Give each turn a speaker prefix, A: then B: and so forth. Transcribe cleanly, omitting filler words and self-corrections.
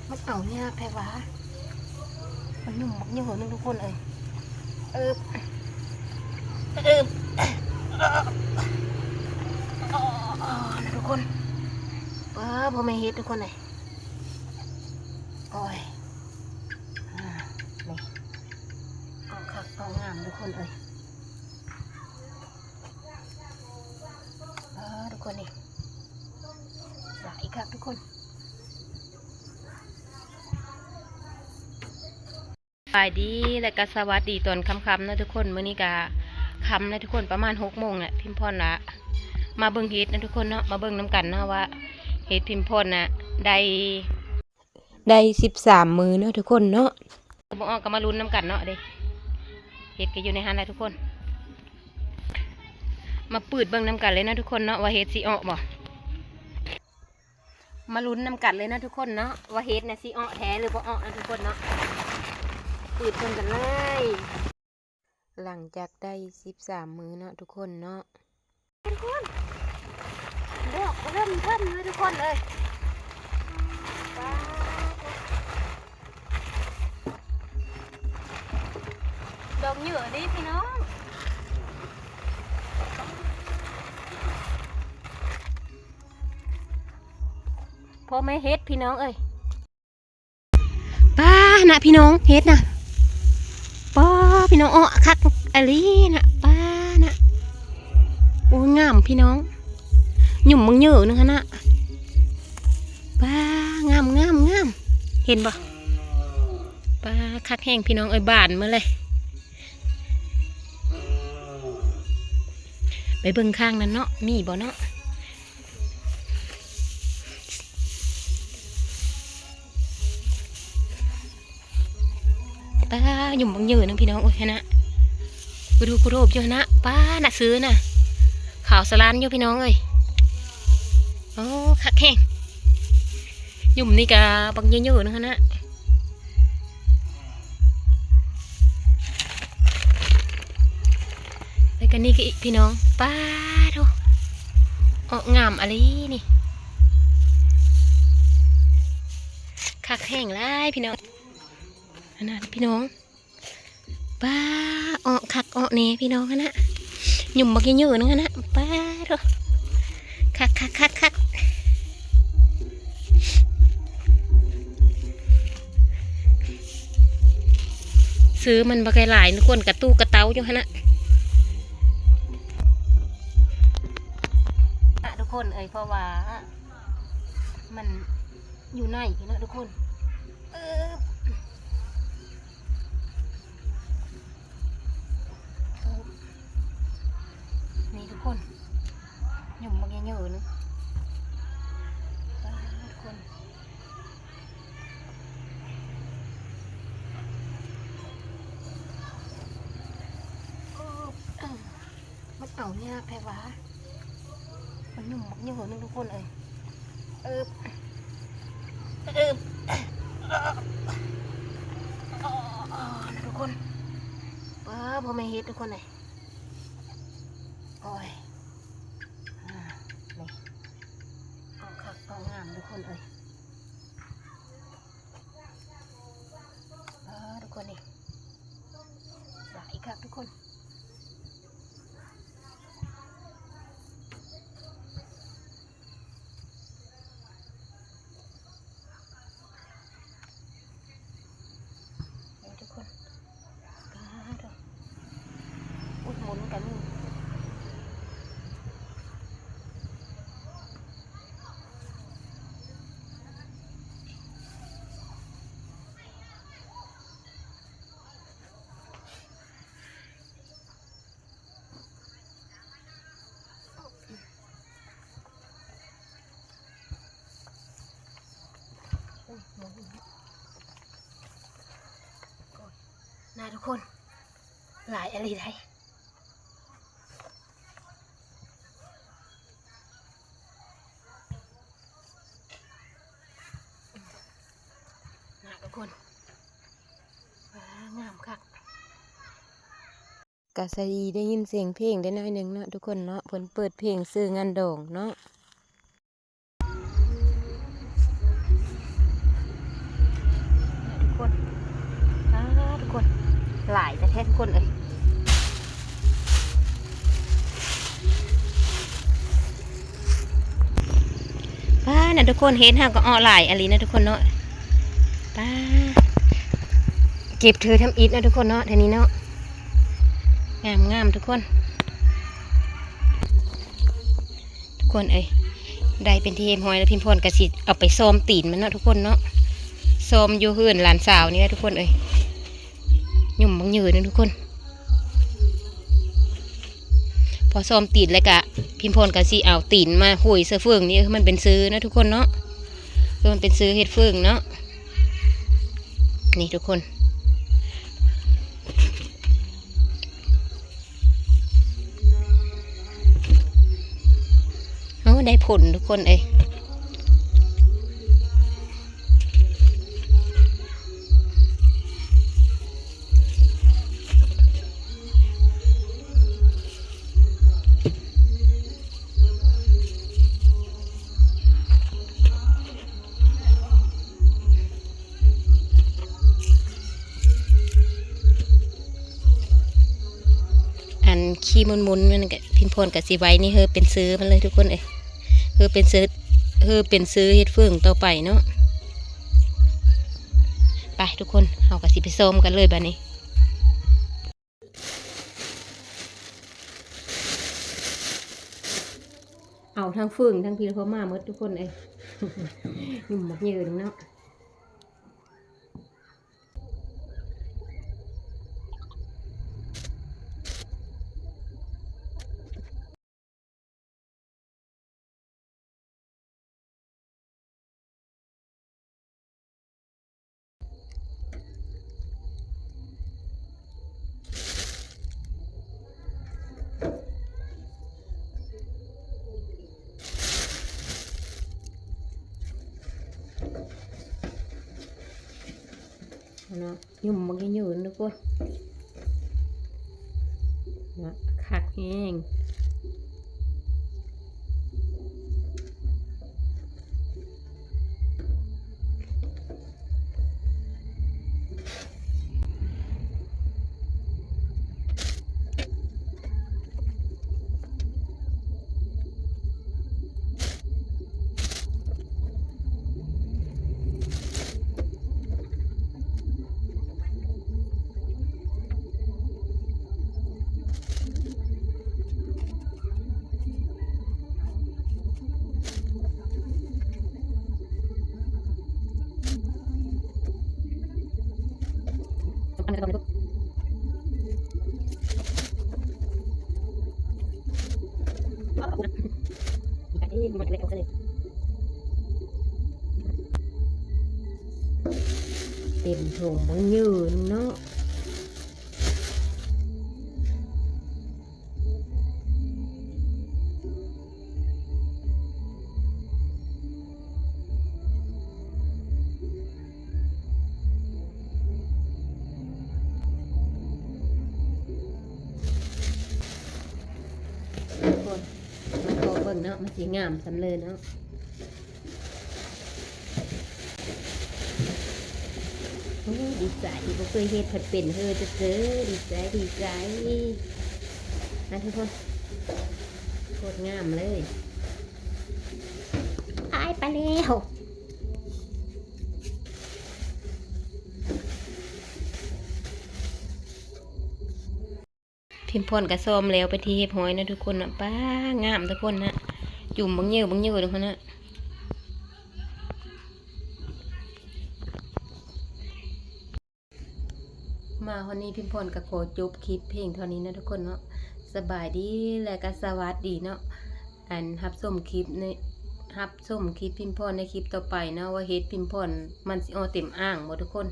A: มันเอาเนี่ยแพรวามันหนุ่มยังหัวนึงทุกคนเลยเออนะทุกคนพอไม่เฮ็ดทุกคนเลยโอ้ยนี่เอาคักเอางามทุกคนเลยทุกคนนี่หลายคักทุกคนสวัสดีและก็สวัสดีตอนค่ำๆนะทุกคนมื้อนี้ก็ค่ำนะทุกคนประมาณ6 โมงแหละพิมพรละมาเบิ่งเฮ็ดนะทุกคนเนาะมาเบิ่งน้ำกันเนาะว่าเฮ็ดพิมพรน่ะได้13 มื้อเนาะทุกคนเนาะบ่ออกก็มาลุ้นน้ำกันเนาะเด้เฮ็ดก็อยู่ในหันแหละทุกคนมาปืดเบิ่งน้ำกันเลยนะทุกคนเนาะว่าเฮ็ดสิออกบ่มาลุ้นน้ำกันเลยนะทุกคนเนาะว่าเฮ็ดน่ะสิออกแท้หรือบ่ออกนะทุกคนเนาะปืดเบิ่งกันเลยหลังจากได้13 มื้อเนาะทุกคนเนาะทุกคนดอกเริ่มเลยทุกคนเลยดอกเหยื่อดิพี่น้องพอไม่เฮ็ดพี่น้องเอ้ยป้านะพี่น้องเฮ็ดนะป้าพี่น้องอ้อคักอะไรนะป้านะโอ้งามพี่น้องหยุ่มมึงเหยื่อนึงฮะนะป้างามเห็นบ่ป้าคักแห้งพี่น้องเอ้ยบานเมื่อไรไปเบิ่งข้างนั้นเนาะมีบ่เนาะป้าหยุ่มบังเยอะนึงพี่น้องโอ้ยนะกูดูกูโรบอยู่นะป้าน่ะซื้อน่ะข่าวสลานอยู่พี่น้องเอ้ยโอ้คักแห้งหยุ่มนี่กะบังเยอะนึงนะไปกันนี่ก็อีกพี่น้องป้าดูออกงามอะไรนี่คักแห้งไรพี่น้องนะพี่น้องป้าออกคักออกเนี่ยพี่น้องนะหยุ่มบักเยอะๆนึงนะป้าดูคักซื้อมันบักหลายทุกคนกระตู้กระเต้าอยู่ฮะนะทุกคนเอ้ยเพราะว่ามันอยู่ในพี่นะทุกคนนี่ทุกคนหยุ่มบางอย่างเยอะนึงทุกคนมันเอาเนี่ยแพรวามันหยุ่มบางอย่างเยอะนึงทุกคนเลยนะทุกคนพอไม่เฮ็ดทุกคนเลยโอ้ยนี่เอาคักเอางามทุกคนเลยทุกคนนี่หลายคักทุกคนทุกคนอุดหมุนกันนะทุกคนหลายอะไรได้นะทุกคนงามคักกะสดีได้ยินเสียงเพลงได้น้อยหนึ่งเนาะทุกคนเนาะเพิ่นเปิดเพลงซื้องานดองเนาะ คนเอ้ยป้าน่ะทุกคนเห็นห่าก็อ้อหลายอะไรนะทุกคนเนาะป้าเก็บเธอทำอิฐนะทุกคนเนาะทีนี้เนาะงามทุกคนเอ้ยได้เป็นเทมหอยแล้วพิมพ์พรกระสิเอาไปซ้อมตีนมันเนาะทุกคนเนาะซ้อมอยู่เฮือนหลานสาวนี่ทุกคนเอ้ยหยุ่มบางยืนนะทุกคนพอซ้อมตีนแล้วกะพิมพ์พรกระสิเอาตีนมาหุยเสื้อเฟืองนี่มันเป็นซื้อนะทุกคนเนาะมันเป็นซื้อเห็ดเฟืองเนาะนี่ทุกคนได้ผลทุกคนเอ้ยอันขี้มุนมันกับพิมพ์พรกับสีไว้นี่เป็นซื้อมันเลยทุกคนเอ้ยเป็นซื้อเฮ็ดเฟืองต่อไปเนาะไปทุกคนเอากระสิไปส้มกันเลยบ้านี้เอาทั้งเฟืองทั้งพีละพม่าหมดทุกคนเอ้ยหนุ่มมักเยอะเนาะเนาะยุ่มมันก็ยืนทุกคนนะคักแห้งเต็มถุงมันยืนเนาะเนาะมันสีงามสำเลยเนาะดีใจที่ผมเคยเฮ็ดผัดเป็นจะเจอดีใจนะทุกคนโคตรงามเลยตายไปแล้วพิมพ์พรกระซอมแล้วไปที่เฮ็ดหอยนะทุกคนนะป้างามทุกคนนะจุ่มบางเยอะทุกคนนะมาวันนี้พิมพ์พรกับโคจบคลิปเพลงเท่านี้นะทุกคนเนาะสบายดีและก็สวัสดีเนาะอันรับชมคลิปพิมพ์พรในคลิปต่อไปนะว่าเฮ็ดพิมพ์พรมันสิเอาเต็มอ่างหมดทุกคน